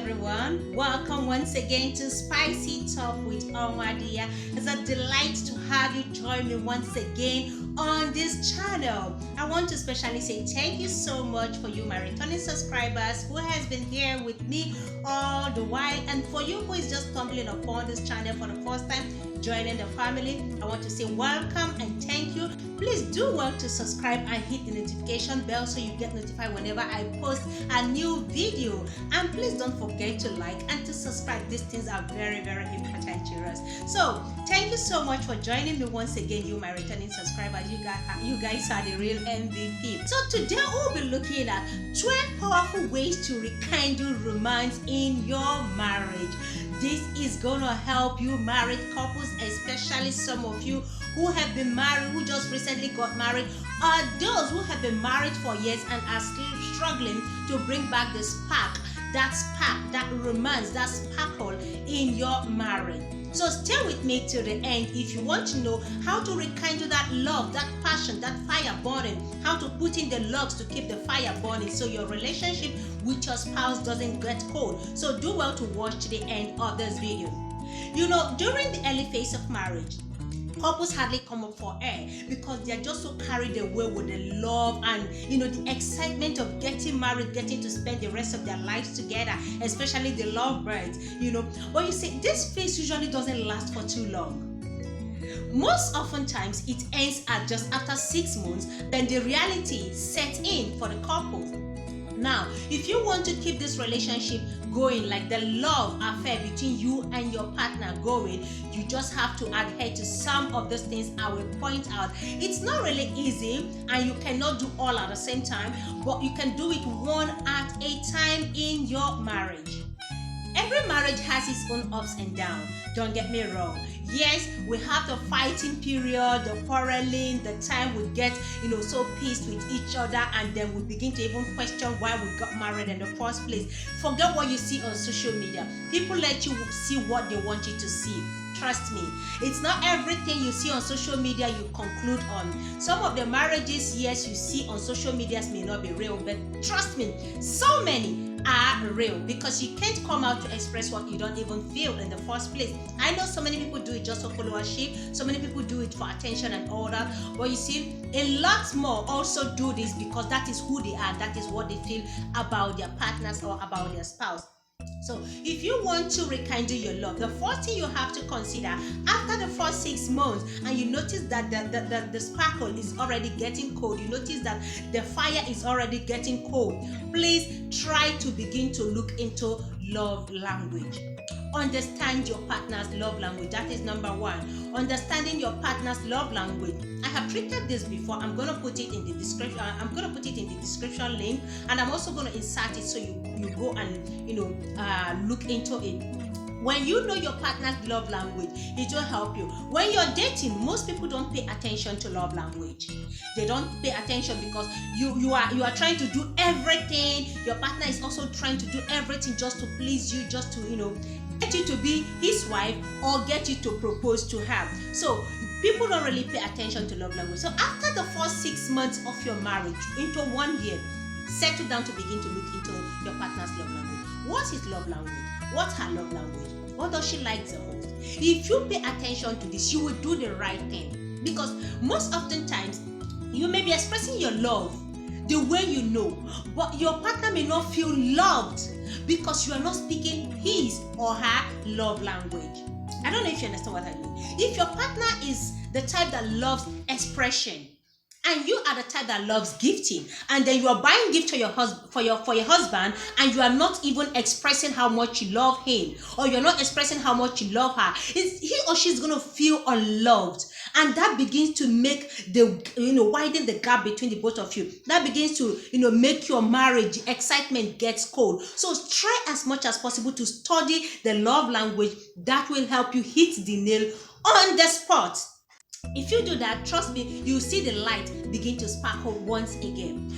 everyone. Welcome once again to Spicy Talk with Almadia. It's a delight to have you join me once again on this channel. I want to especially say thank you so much for you, my returning subscribers, who has been here with me all the while, and for you who is just stumbling upon this channel for the first time, joining the family. I want to say welcome and thank you. Please do well to subscribe and hit the notification bell so you get notified whenever I post a new video. And please don't forget to like and to subscribe. These things are very, very important to us. So thank you so much for joining me once again, you my returning subscribers. You guys are the real MVP. So today we'll be looking at 12 powerful ways to rekindle romance in your marriage. This is gonna help you married couples, especially some of you who have been married, who just recently got married, or those who have been married for years and are still struggling to bring back the spark, that romance, that sparkle in your marriage. So stay with me till the end if you want to know how to rekindle that love, that passion, that fire burning, how to put in the logs to keep the fire burning so your relationship with your spouse doesn't get cold. So do well to watch to the end of this video. You know, during the early phase of marriage, couples hardly come up for air because they are just so carried away with the love and the excitement of getting married, getting to spend the rest of their lives together, especially the lovebirds. But you see, this phase usually doesn't last for too long. Most oftentimes it ends at just after 6 months. Then the reality sets in for the couple. Now, if you want to keep this relationship going, like the love affair between you and your partner going, you just have to adhere to some of those things I will point out. It's not really easy and you cannot do all at the same time, but you can do it one at a time in your marriage. Every marriage has its own ups and downs. Don't get me wrong. Yes, we have the fighting period, the quarreling, the time we get, so pissed with each other, and then we begin to even question why we got married in the first place. Forget what you see on social media. People let you see what they want you to see. Trust me, it's not everything you see on social media you conclude on. Some of the marriages, yes, you see on social media may not be real, but trust me, so many are real because you can't come out to express what you don't even feel in the first place. I know so many people do it just for followership, so many people do it for attention and all that, but you see, a lot more also do this because that is who they are, that is what they feel about their partners or about their spouse. So if you want to rekindle your love, the first thing you have to consider after the first 6 months and you notice that the sparkle is already getting cold, you notice that the fire is already getting cold, please try to begin to look into love language. Understand your partner's love language. That is number one. Understanding your partner's love language. I have treated this before. I'm going to put it in the description. I'm going to put it in the description link, and I'm also going to insert it so you go and look into it. When you know your partner's love language, it will help you. When you're dating, most people don't pay attention to love language. They don't pay attention because you are trying to do everything. Your partner is also trying to do everything just to please you, just to get you to be his wife or get you to propose to her. So people don't really pay attention to love language. So after the first 6 months of your marriage, into 1 year, settle down to begin to look into your partner's love language. What's his love language? What's her love language? What does she like the most? If you pay attention to this, you will do the right thing. Because most oftentimes, you may be expressing your love the way you know, but your partner may not feel loved because you are not speaking his or her love language. I don't know if you understand what I mean. If your partner is the type that loves expression, and you are the type that loves gifting, and then you are buying gifts for your husband, and you are not even expressing how much you love him, or you're not expressing how much you love her, he or she's gonna feel unloved, and that begins to make widen the gap between the both of you. That begins to make your marriage excitement gets cold. So try as much as possible to study the love language. That will help you hit the nail on the spot. If you do that, trust me, you'll see the light begin to sparkle once again.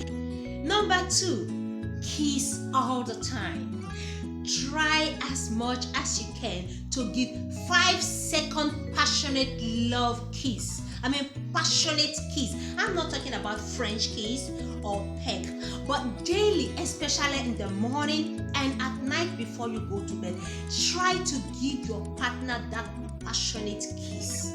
Number 2, kiss all the time. Try as much as you can to give 5-second passionate love kiss. I mean passionate kiss. I'm not talking about French kiss or peck, but daily, especially in the morning and at night night before you go to bed, try to give your partner that passionate kiss.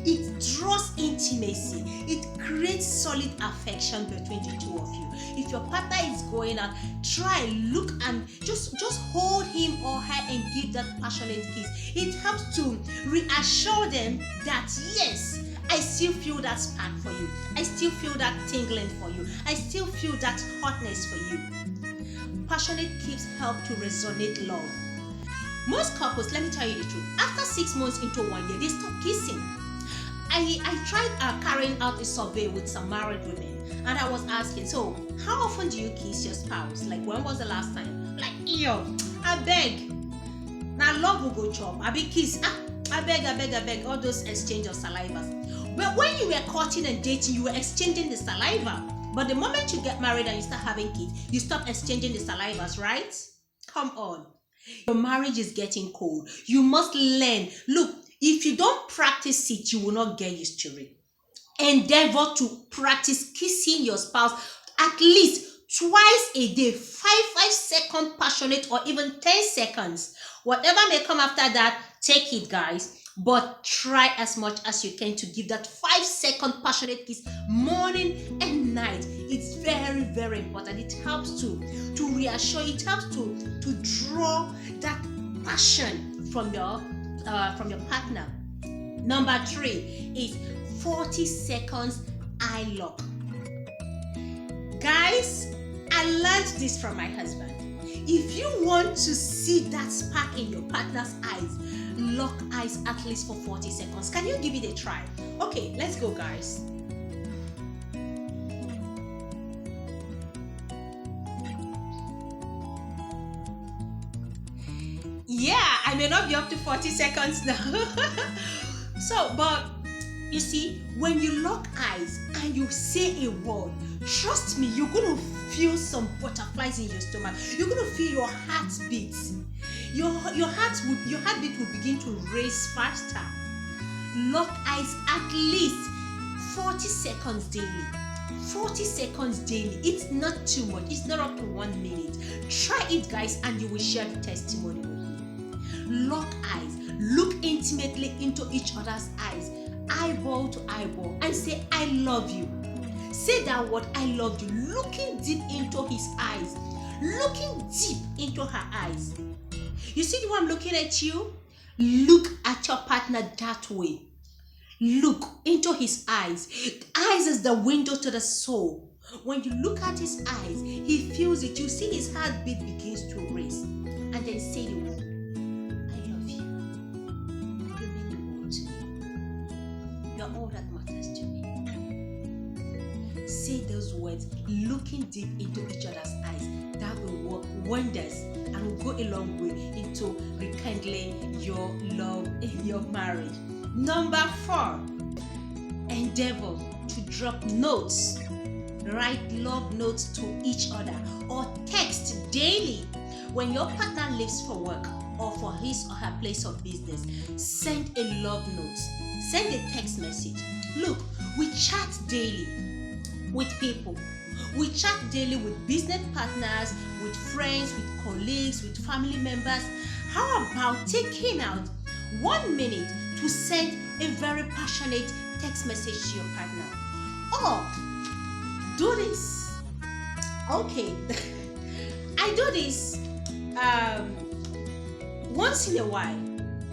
It draws intimacy. It creates solid affection between the two of you. If your partner is going out, try, look, and just hold him or her and give that passionate kiss. It helps to reassure them that yes, I still feel that spark for you. I still feel that tingling for you. I still feel that hotness for you. Passionate kiss help to resonate love. Most couples, let me tell you the truth, after 6 months into 1 year, they stop kissing. I tried carrying out a survey with some married women, and I was asking, so how often do you kiss your spouse? Like, when was the last time? Like, I beg. Now love will go chop. I be kiss. I beg. All those exchange of salivas. But when you were courting and dating, you were exchanging the saliva. But the moment you get married and you start having kids, you stop exchanging the salivas, right? Come on. Your marriage is getting cold. You must learn. Look, if you don't practice it, you will not get used to it. Endeavor to practice kissing your spouse at least twice a day, 5 second passionate, or even 10 seconds. Whatever may come after that, take it, guys. But try as much as you can to give that 5 second passionate kiss morning and night. It's very, very important. It helps to reassure. It helps to draw that passion from your partner. Number 3 is 40 seconds eye lock. Guys, I learned this from my husband. If you want to see that spark in your partner's eyes, lock eyes at least for 40 seconds. Can you give it a try? Okay, let's go, guys. Yeah, I may not be up to 40 seconds now. But you see, when you lock eyes and you say a word, trust me, you're going to feel some butterflies in your stomach. You're going to feel your heart beat. Your heartbeat will begin to race faster. Lock eyes at least 40 seconds daily. 40 seconds daily. It's not too much. It's not up to 1 minute. Try it, guys, and you will share the testimony with me. Lock eyes. Look intimately into each other's eyes, eyeball to eyeball, and say, I love you. Say that word, I love you, looking deep into his eyes, looking deep into her eyes. You see the way I'm looking at you? Look at your partner that way. Look into his eyes. The eyes is the window to the soul. When you look at his eyes, he feels it. You see his heartbeat begins to race. And then say the word, I love you. You mean the world to me. You're all that matters to me. Say those words, looking deep into each other's eyes. That will work wonders and will go a long way into rekindling your love in your marriage. Number 4, endeavor to drop notes. Write love notes to each other or text daily. When your partner leaves for work or for his or her place of business, send a love note. Send a text message. Look, we chat daily with people. We chat daily with business partners, with friends, with colleagues, with family members. How about taking out 1 minute to send a very passionate text message to your partner? Or do this. Okay, I do this once in a while.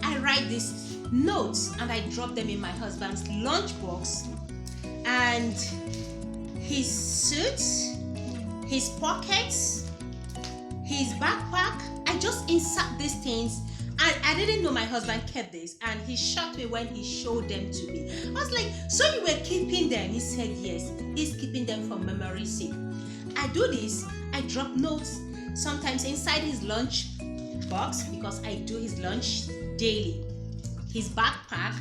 I write these notes and I drop them in my husband's lunchbox, and his suit, his pockets, his backpack. I just insert these things. And I didn't know my husband kept this, and he shocked me when he showed them to me. I was like, so you were keeping them? He said yes, he's keeping them for memory's sake. I do this. I drop notes sometimes inside his lunch box, because I do his lunch daily. His backpack,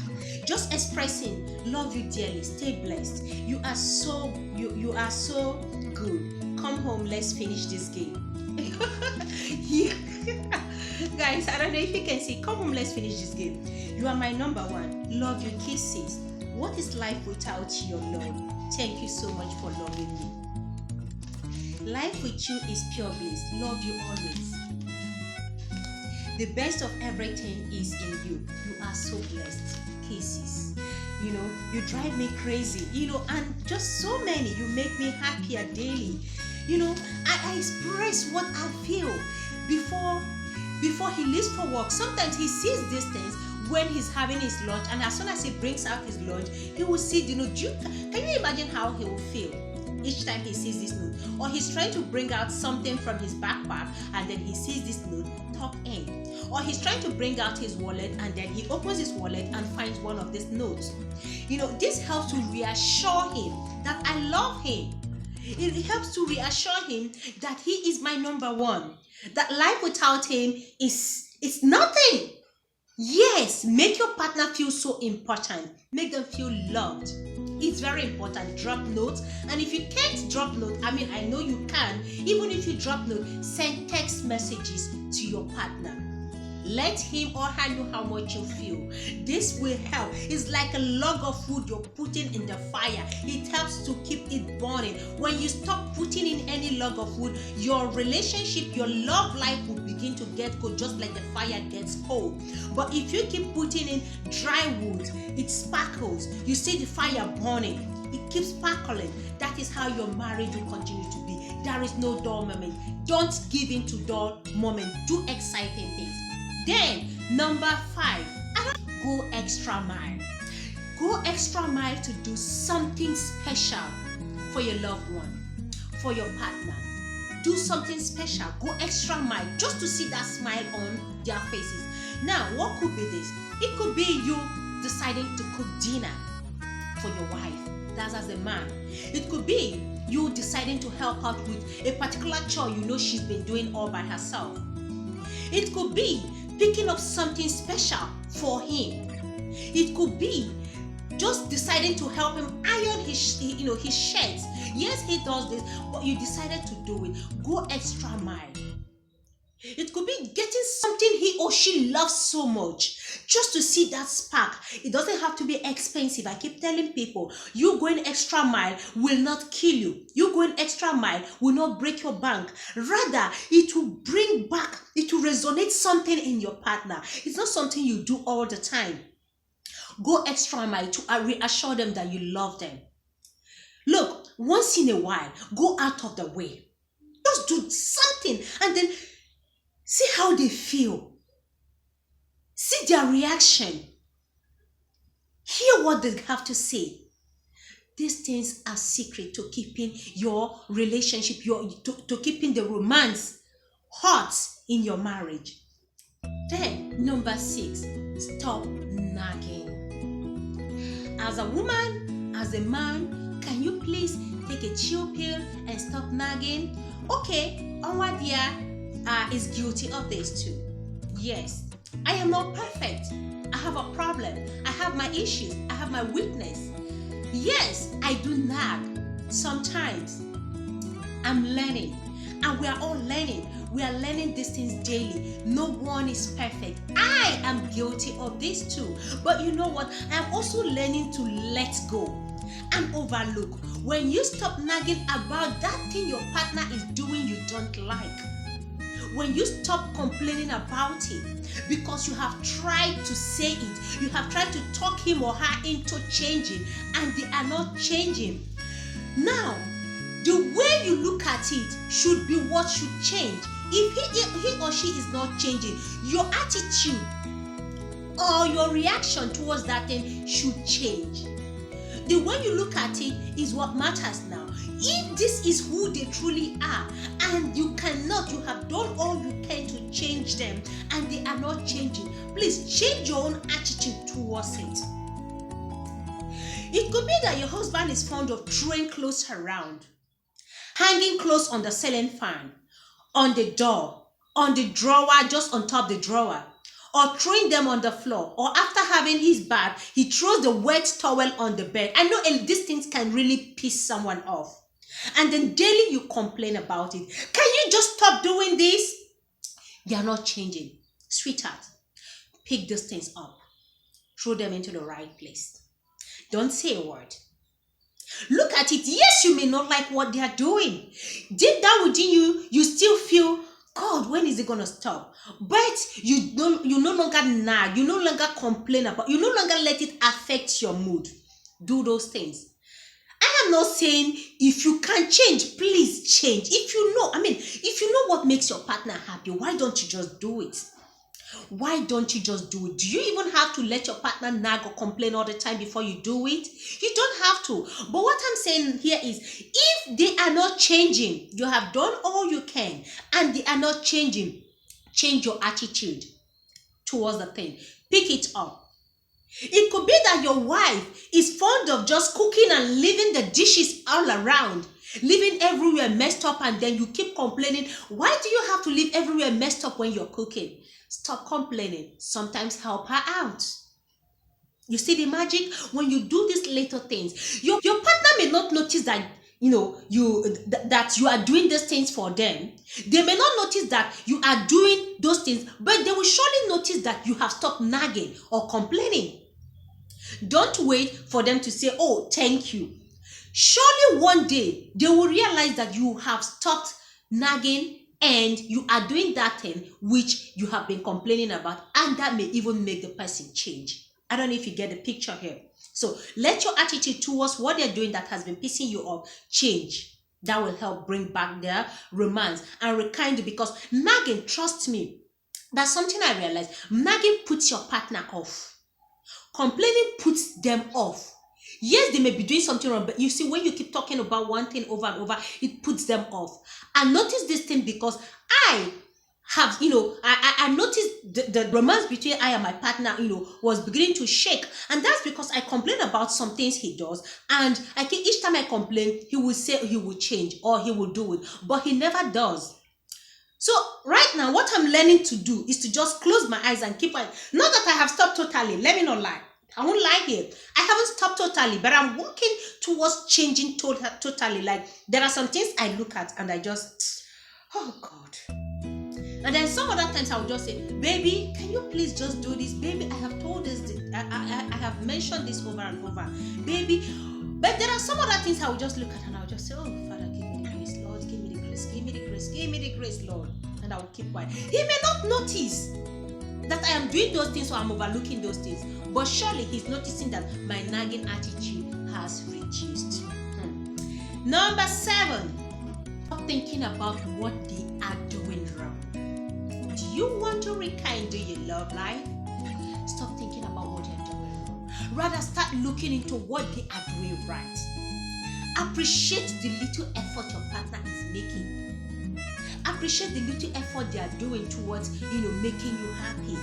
just expressing, love you dearly, stay blessed. You are so good. Come home, let's finish this game. Yeah. Guys, I don't know if you can see. Come home, let's finish this game. You are my number 1. Love you, kisses. What is life without your love? Thank you so much for loving me. Life with you is pure bliss. Love you always. The best of everything is in you. You are so blessed. Kisses. You drive me crazy. And just so many. You make me happier daily. I express what I feel before he leaves for work. Sometimes he sees these things when he's having his lunch, and as soon as he brings out his lunch, he will see the note. Can you imagine how he will feel each time he sees this note? Or he's trying to bring out something from his backpack, and then he sees this note tucked in. Or he's trying to bring out his wallet, and then he opens his wallet and finds one of these notes. This helps to reassure him that I love him. It helps to reassure him that he is my number one. That life without him is nothing. Yes, make your partner feel so important. Make them feel loved. It's very important. Drop notes. And if you can't drop notes, I know you can. Even if you drop notes, send text messages to your partner. Let him or her know how much you feel. This will help. It's like a log of wood you're putting in the fire. It helps to keep it burning. When you stop putting in any log of wood, your relationship, your love life will begin to get cold, just like the fire gets cold. But if you keep putting in dry wood, it sparkles. You see the fire burning. It keeps sparkling. That is how your marriage will continue to be. There is no dull moment. Don't give in to dull moment. Do exciting things. Then, number 5, go extra mile. Go extra mile to do something special for your loved one, for your partner. Do something special. Go extra mile just to see that smile on their faces. Now, what could be this? It could be you deciding to cook dinner for your wife. That's as a man. It could be you deciding to help out with a particular chore she's been doing all by herself. It could be picking up something special for him. It could be just deciding to help him iron his shirts. Yes, he does this, but you decided to do it. Go extra mile. It could be getting something he or she loves so much, just to see that spark. It doesn't have to be expensive. I keep telling people, you going extra mile will not kill you. You going extra mile will not break your bank. Rather, it will bring back, it will resonate something in your partner. It's not something you do all the time. Go extra mile to reassure them that you love them. Look, once in a while, go out of the way. Just do something and then see how they feel. See their reaction. Hear what they have to say. These things are secret to keeping your relationship, to keeping the romance hot in your marriage. Then, number 6, stop nagging. As a woman, as a man, can you please take a chill pill and stop nagging? Okay, Onwa dear is guilty of this too. Yes, I am not perfect. I have a problem. I have my issues. I have my weakness. Yes, I do nag sometimes. I'm learning, and we are all learning. We are learning these things daily. No one is perfect. I am guilty of this too. But you know what? I'm also learning to let go and overlook. When you stop nagging about that thing your partner is doing you don't like, when you stop complaining about it because you have tried to say it, you have tried to talk him or her into changing, and they are not changing. Now, the way you look at it should be what should change. If he or she is not changing, your attitude or your reaction towards that thing should change. The way you look at it is what matters now. If this is who they truly are, and you have done all you can to change them, and they are not changing, please change your own attitude towards it. It could be that your husband is fond of throwing clothes around, hanging clothes on the ceiling fan, on the door, on the drawer, just on top the drawer, or throwing them on the floor, or after having his bath, he throws the wet towel on the bed. I know these things can really piss someone off. And then daily you complain about it. Can you just stop doing this? They are not changing. Sweetheart, pick these things up. Throw them into the right place. Don't say a word. Look at it. Yes, you may not like what they are doing. Deep down within you, you still feel God, when is it gonna stop? But you no longer nag, you no longer complain about, you no longer let it affect your mood. Do those things. I am not saying if you can change, please change. If you know, if you know what makes your partner happy, why don't you just do it? Why don't you just do it? Do you even have to let your partner nag or complain all the time before you do it? You don't have to. But what I'm saying here is, if they are not changing, you have done all you can, and they are not changing, change your attitude towards the thing. Pick it up. It could be that your wife is fond of just cooking and leaving the dishes all around, leaving everywhere messed up, and then you keep complaining. Why do you have to leave everywhere messed up when you're cooking? Stop complaining. Sometimes help her out. You see the magic? When you do these little things, your partner may not notice that that you are doing these things for them. They may not notice that you are doing those things, but they will surely notice that you have stopped nagging or complaining. Don't wait for them to say, oh, thank you. Surely one day they will realize that you have stopped nagging and you are doing that thing which you have been complaining about, and that may even make the person change. I don't know if you get the picture here. So let your attitude towards what they're doing that has been pissing you off change. That will help bring back their romance and rekindle, because nagging, trust me, that's something I realized. Nagging puts your partner off. Complaining puts them off. Yes, they may be doing something wrong, but you see, when you keep talking about one thing over and over, it puts them off. I noticed this thing because I have, I noticed the romance between I and my partner, was beginning to shake. And that's because I complain about some things he does. And each time I complain, he will say he will change or he will do it. But he never does. So right now, what I'm learning to do is to just close my eyes and keep quiet. Not that I have stopped totally. Let me not lie. I won't lie here. I haven't stopped totally, but I'm working towards changing totally. Like, there are some things I look at and I just, oh God. And then some other times I will just say, baby, can you please just do this? Baby, I have told this, I have mentioned this over and over. Baby, but there are some other things I will just look at and I will just say, oh, Father, give me the grace, Lord, give me the grace, give me the grace, give me the grace, Lord. And I will keep quiet. He may not notice that I am doing those things or I'm overlooking those things, but surely he's noticing that my nagging attitude has reduced. Number 7, stop thinking about what they are doing wrong. Do you want to rekindle your love life? Stop thinking about what they're doing wrong. Rather, start looking into what they are doing right. Appreciate the little effort your partner is making. Appreciate the little effort they are doing towards, making you happy.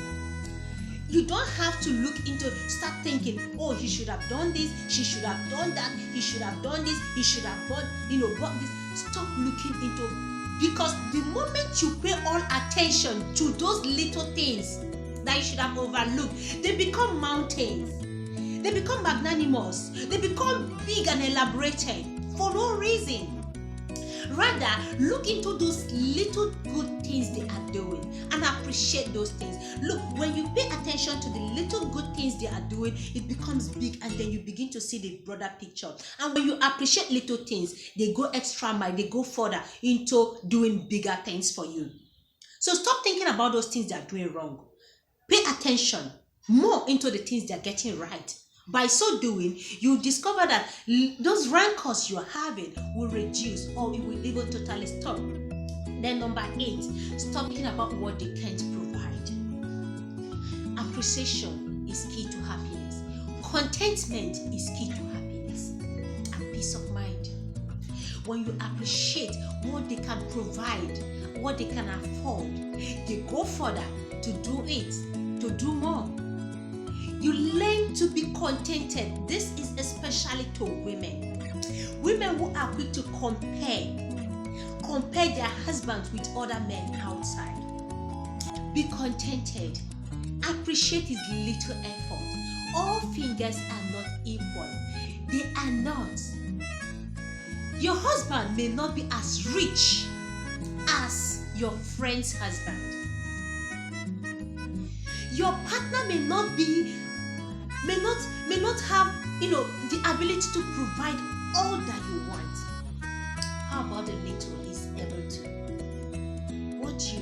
You don't have to start thinking, oh, he should have done this, she should have done that, he should have done this, he should have bought this. Stop looking into, because the moment you pay all attention to those little things that you should have overlooked, they become mountains. They become magnanimous. They become big and elaborated for no reason. Rather, look into those little good things they are doing and appreciate those things. Look, when you pay attention to the little good things they are doing, it becomes big, and then you begin to see the broader picture. And when you appreciate little things, they go extra mile, they go further into doing bigger things for you. So stop thinking about those things they are doing wrong. Pay attention more into the things they are getting right. By so doing, you discover that those rancors you are having will reduce, or it will even totally stop. Then number 8, stop thinking about what they can't provide. Appreciation is key to happiness. Contentment is key to happiness and peace of mind. When you appreciate what they can provide, what they can afford, they go further to do it, to do more. You learn to be contented. This is especially to women. Women who are quick to compare their husbands with other men outside. Be contented. Appreciate his little effort. All fingers are not equal. They are not. Your husband may not be as rich as your friend's husband. Your partner may not have, the ability to provide all that you want. How about the little he's able to? What you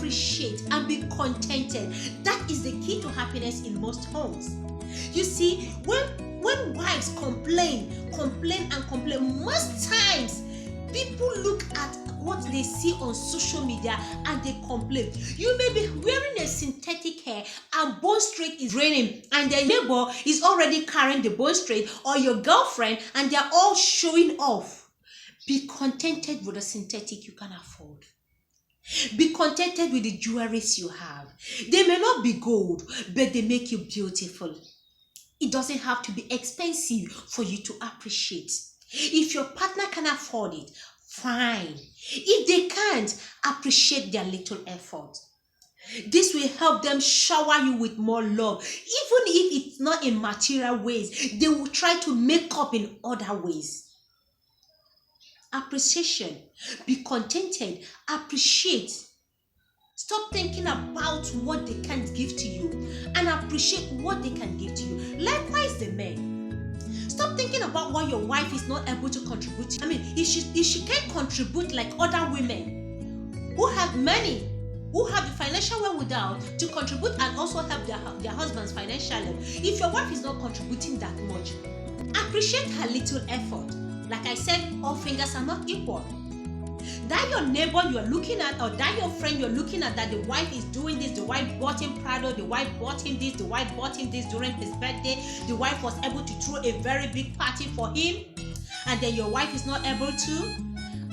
appreciate and be contented. That is the key to happiness in most homes. You see, when wives complain, most times people look at what they see on social media and they complain. You may be wearing a synthetic hair and bone straight is raining, and the neighbor is already carrying the bone straight, or your girlfriend, and they're all showing off. Be contented with the synthetic you can afford. Be contented with the jewelries you have. They may not be gold, but they make you beautiful. It doesn't have to be expensive for you to appreciate. If your partner can afford it, fine. If they can't, appreciate their little effort. This will help them shower you with more love. Even if it's not in material ways, they will try to make up in other ways. Appreciation. Be contented. Appreciate. Stop thinking about what they can't give to you and appreciate what they can give to you. Likewise, the men. Stop thinking about what your wife is not able to contribute. If she can't contribute like other women who have money, who have the financial wherewithal to contribute and also help their husbands financially. If your wife is not contributing that much, appreciate her little effort. Like I said, all fingers are not equal. That your neighbor you're looking at, or that your friend you're looking at, that the wife is doing this, the wife bought him Prado, the wife bought him this, the wife bought him this during his birthday, the wife was able to throw a very big party for him, and then your wife is not able to.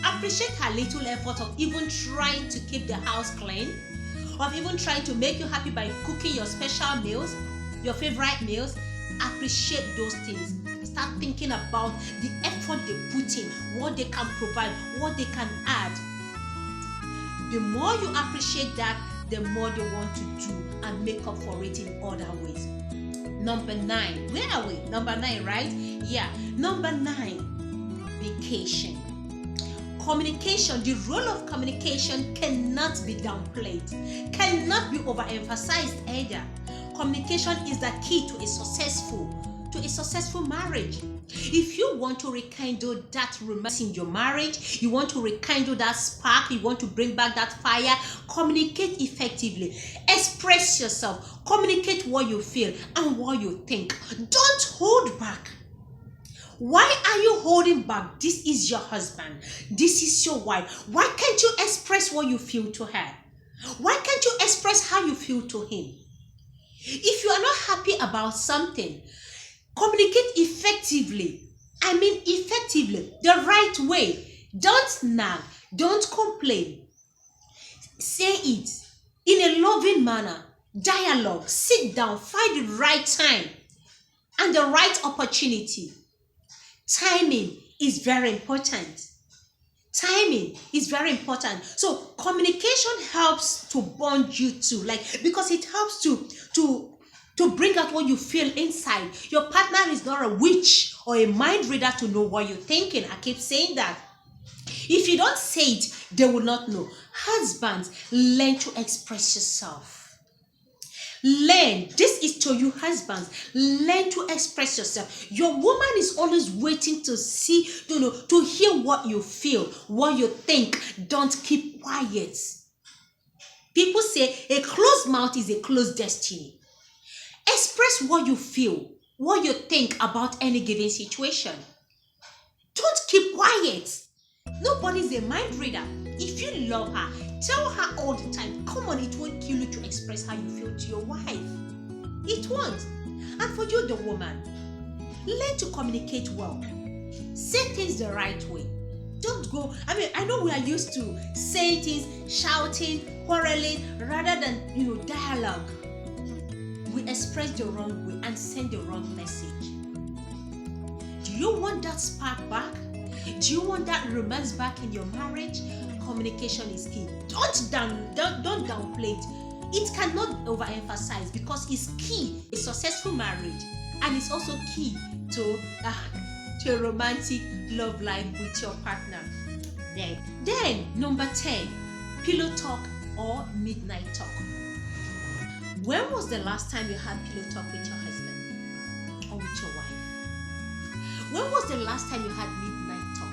Appreciate her little effort of even trying to keep the house clean, of even trying to make you happy by cooking your special meals, your favorite meals. Appreciate those things. Start thinking about the effort they put in, what they can provide, what they can add. The more you appreciate that, the more they want to do and make up for it in other ways. Number 9. Where are we? Number 9, right? Yeah. Number 9. Vacation. Communication. The role of communication cannot be downplayed, cannot be overemphasized either. Communication is the key to a successful marriage. If you want to rekindle that romance in your marriage, you want to rekindle that spark, you want to bring back that fire, communicate effectively. Express yourself. Communicate what you feel and what you think. Don't hold back. Why are you holding back? This is your husband. This is your wife. Why can't you express what you feel to her? Why can't you express how you feel to him? If you are not happy about something, communicate effectively. Effectively, the right way. Don't nag. Don't complain. Say it in a loving manner. Dialogue. Sit down. Find the right time and the right opportunity. Timing is very important. Timing is very important. So communication helps to bond you two, because it helps to bring out what you feel inside. Your partner is not a witch or a mind reader to know what you're thinking. I keep saying that. If you don't say it, they will not know. Husbands, learn to express yourself. Learn. This is to you, husbands. Learn to express yourself. Your woman is always waiting to see, to hear what you feel, what you think. Don't keep quiet. People say a closed mouth is a closed destiny. Express what you feel, what you think about any given situation. Don't keep quiet. Nobody's a mind reader. If you love her, tell her all the time. Come on, it won't kill you to express how you feel to your wife. It won't. And for you, the woman, learn to communicate well. Say things the right way. Don't go. I know we are used to saying things, shouting, quarreling, rather than, dialogue. We express the wrong way and send the wrong message. Do you want that spark back? Do you want that romance back in your marriage? Communication is key. Don't downplay it. It cannot overemphasize because it's key to a successful marriage, and it's also key to a romantic love life with your partner. Then number 10, pillow talk or midnight talk. When was the last time you had pillow talk with your husband or with your wife? When was the last time you had midnight talk?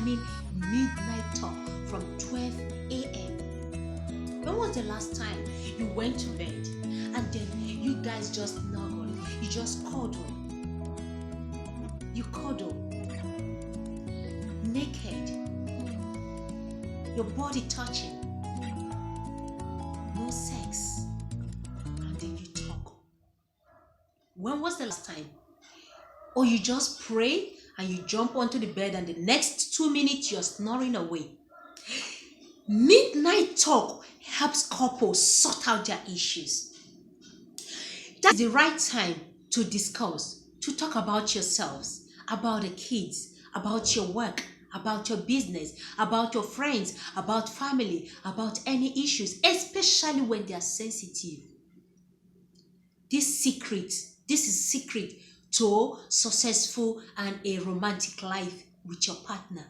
Midnight talk from 12 a.m. When was the last time you went to bed and then you guys just snuggle, you just cuddle? You cuddle naked, your body touching, no sex, and then you talk. When was the last time? Or you just pray and you jump onto the bed and the next 2 minutes you're snoring away. Midnight talk helps couples sort out their issues. That's the right time to discuss, to talk about yourselves, about the kids, about your work, about your business, about your friends, about family, about any issues, especially when they are sensitive. This is secret to successful and a romantic life with your partner.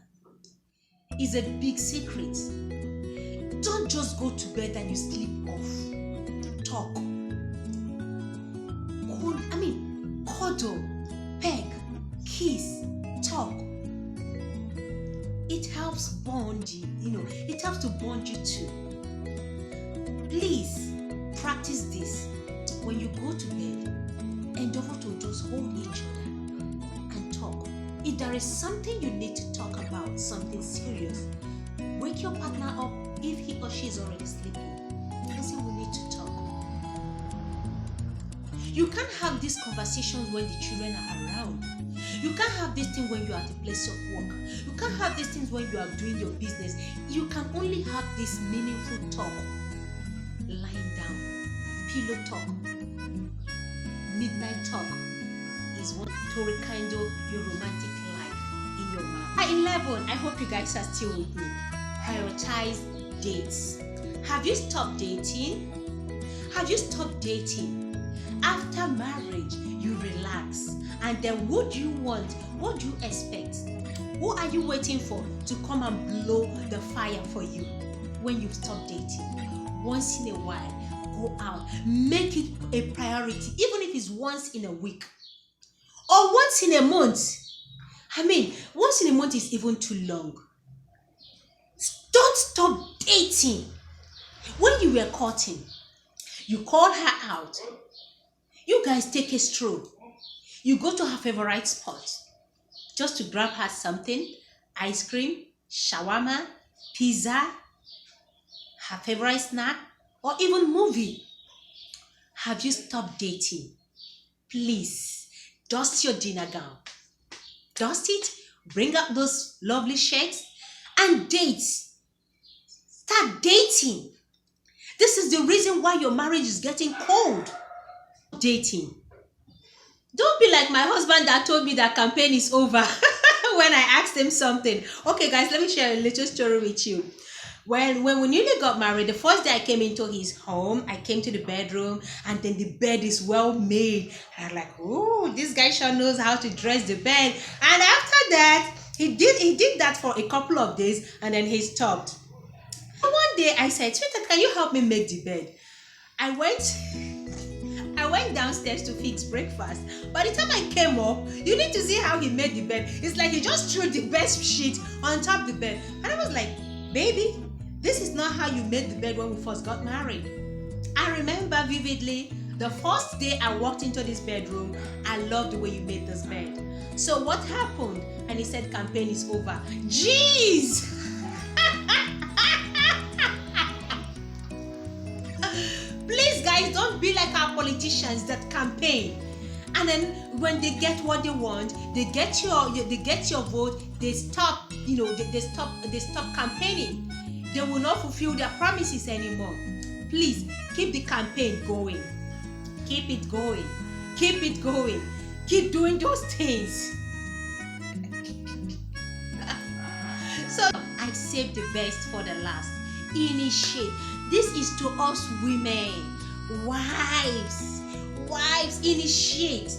It's a big secret. Don't just go to bed and you sleep off. Talk. Cuddle, peg, kiss, talk. It helps bond you, it helps to bond you too. Please practice this. When you go to bed, endeavor to just hold each other and talk. If there is something you need to talk about, something serious, wake your partner up if he or she is already sleeping and say, we need to talk. You can't have these conversations when the children are around. You can't have this thing when you're at the place of work. You can't have these things when you are doing your business. You can only have this meaningful talk lying down. Pillow talk. Midnight talk is what to rekindle your romantic life in your marriage. 11, I hope you guys are still with me. Prioritize dates. Have you stopped dating? Have you stopped dating? After marriage, you relax. And then what do you want? What do you expect? Who are you waiting for to come and blow the fire for you when you stop dating? Once in a while, go out. Make it a priority, even if it's once in a week. Or once in a month. Once in a month is even too long. Don't stop dating. When you were courting, you call her out. You guys take a stroll. You go to her favorite spot just to grab her something, ice cream, shawarma, pizza, her favorite snack, or even movie. Have you stopped dating? Please, dust your dinner gown. Dust it, bring up those lovely shirts, and date. Start dating. This is the reason why your marriage is getting cold. Dating. Don't be like my husband that told me that campaign is over when I asked him something. Okay, guys, let me share a little story with you. When we newly got married, the first day I came into his home, I came to the bedroom, and then the bed is well made. And I'm like, oh, this guy sure knows how to dress the bed. And after that, he did that for a couple of days, and then he stopped. One day I said, sweetheart, can you help me make the bed? I went downstairs to fix breakfast. By the time I came up, you need to see how he made the bed. It's like he just threw the bed sheet on top of the bed. And I was like, baby, this is not how you made the bed when we first got married. I remember vividly the first day I walked into this bedroom, I loved the way you made this bed. So what happened? And he said, campaign is over. Jeez! Please, guys, don't be like our politicians that campaign, and then when they get what they want, they get your vote, they stop, they stop campaigning. They will not fulfill their promises anymore. Please keep the campaign going. Keep it going. Keep it going. Keep doing those things. So I saved the best for the last. Initiate. This is to us women, wives, initiate.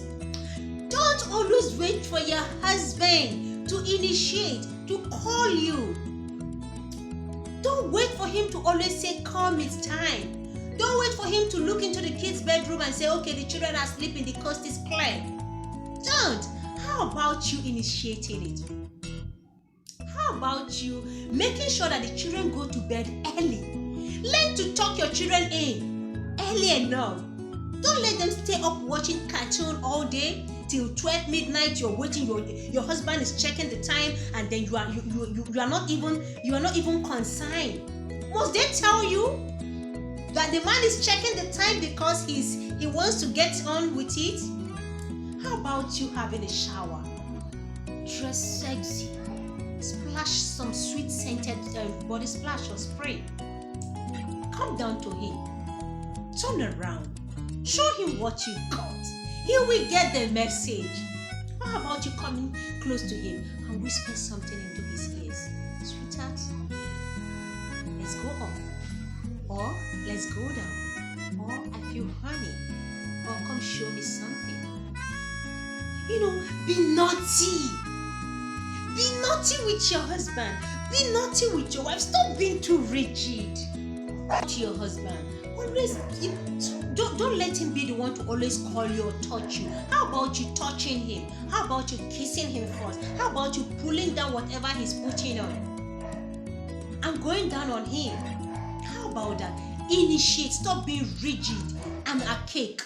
Don't always wait for your husband to initiate, to call you. Don't wait for him to always say, come, it's time. Don't wait for him to look into the kids' bedroom and say, okay, the children are sleeping, the coast is clear. Don't. How about you initiating it? How about you making sure that the children go to bed early? Learn to talk children in early enough. Don't let them stay up watching cartoon all day till 12 midnight. You're waiting. Your husband is checking the time, and then you are not even concerned. Must they tell you that the man is checking the time because he wants to get on with it? How about you having a shower, dress sexy, splash some sweet scented body splash or spray? Come down to him, turn around, show him what you got. He will get the message. How about you coming close to him and whisper something into his ears? Sweetheart, let's go up, or let's go down, or I feel honey, or come show me something. Be naughty. Be naughty with your husband. Be naughty with your wife. Stop being too rigid to your husband. Always, don't let him be the one to always call you or touch you. How about you touching him? How about you kissing him first? How about you pulling down whatever he's putting on and going down on him? How about that? Initiate. Stop being rigid and archaic.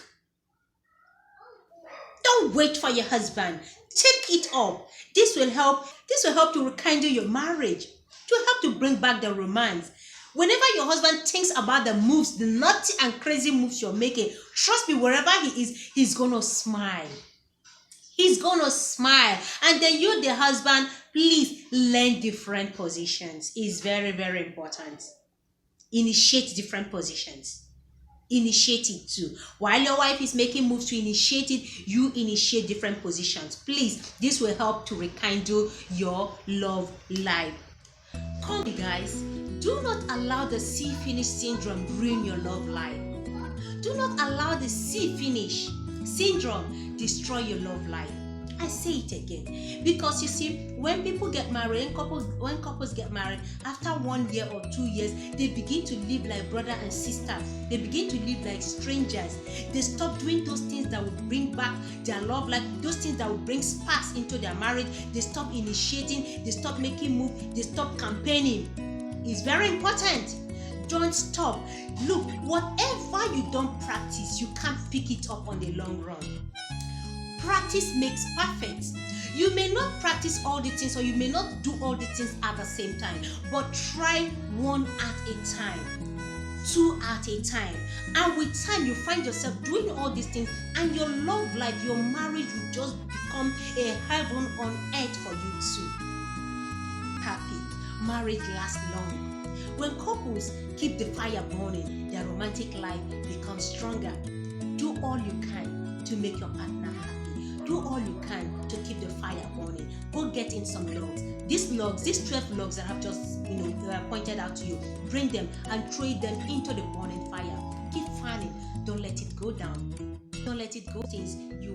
Don't wait for your husband. Take it up. This will help to rekindle your marriage. To help to bring back the romance. Whenever your husband thinks about the moves, the naughty and crazy moves you're making, trust me, wherever he is, he's gonna smile. He's gonna smile. And then you, the husband, please learn different positions. It's very, very important. Initiate different positions. Initiate it too. While your wife is making moves to initiate it, you initiate different positions. Please, this will help to rekindle your love life. Come on, guys. Do not allow the see finish syndrome ruin your love life. Do not allow the see finish syndrome destroy your love life. I say it again, because you see, when people get married, when couples get married, after 1 year or 2 years, they begin to live like brother and sister. They begin to live like strangers. They stop doing those things that will bring back their love life, those things that will bring sparks into their marriage. They stop initiating, they stop making moves, they stop campaigning. It's very important. Don't stop. Look, whatever you don't practice, you can't pick it up on the long run. Practice makes perfect. You may not practice all the things, or you may not do all the things at the same time, but try one at a time, 2 at a time. And with time, you find yourself doing all these things, and your love life, your marriage will just become a heaven on earth for you too. Happy. Marriage lasts long. When couples keep the fire burning, their romantic life becomes stronger. Do all you can to make your partner happy. Do all you can to keep the fire burning. Go get in some logs. These 12 logs that I've just pointed out to you, bring them and throw them into the burning fire. Keep fanning. Don't let it go down. Don't let it go. Things you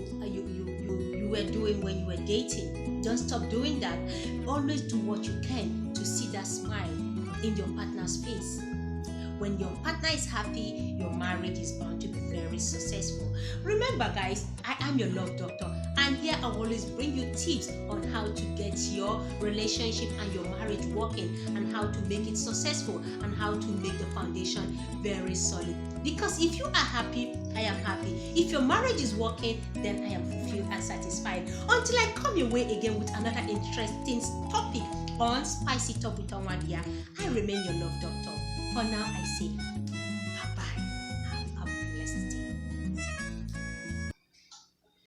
were doing when you were dating. Don't stop doing that. Always do what you can to see that smile in your partner's face. When your partner is happy, your marriage is bound to be very successful. Remember, guys, I am your love doctor, and here I always bring you tips on how to get your relationship and your marriage working, and how to make it successful, and how to make the foundation very solid. Because if you are happy, I am happy. If your marriage is working, then I am fulfilled and satisfied. Until I come your way again with another interesting topic on Spicy Talk with Onwadia, I remain your love doctor. For now, I say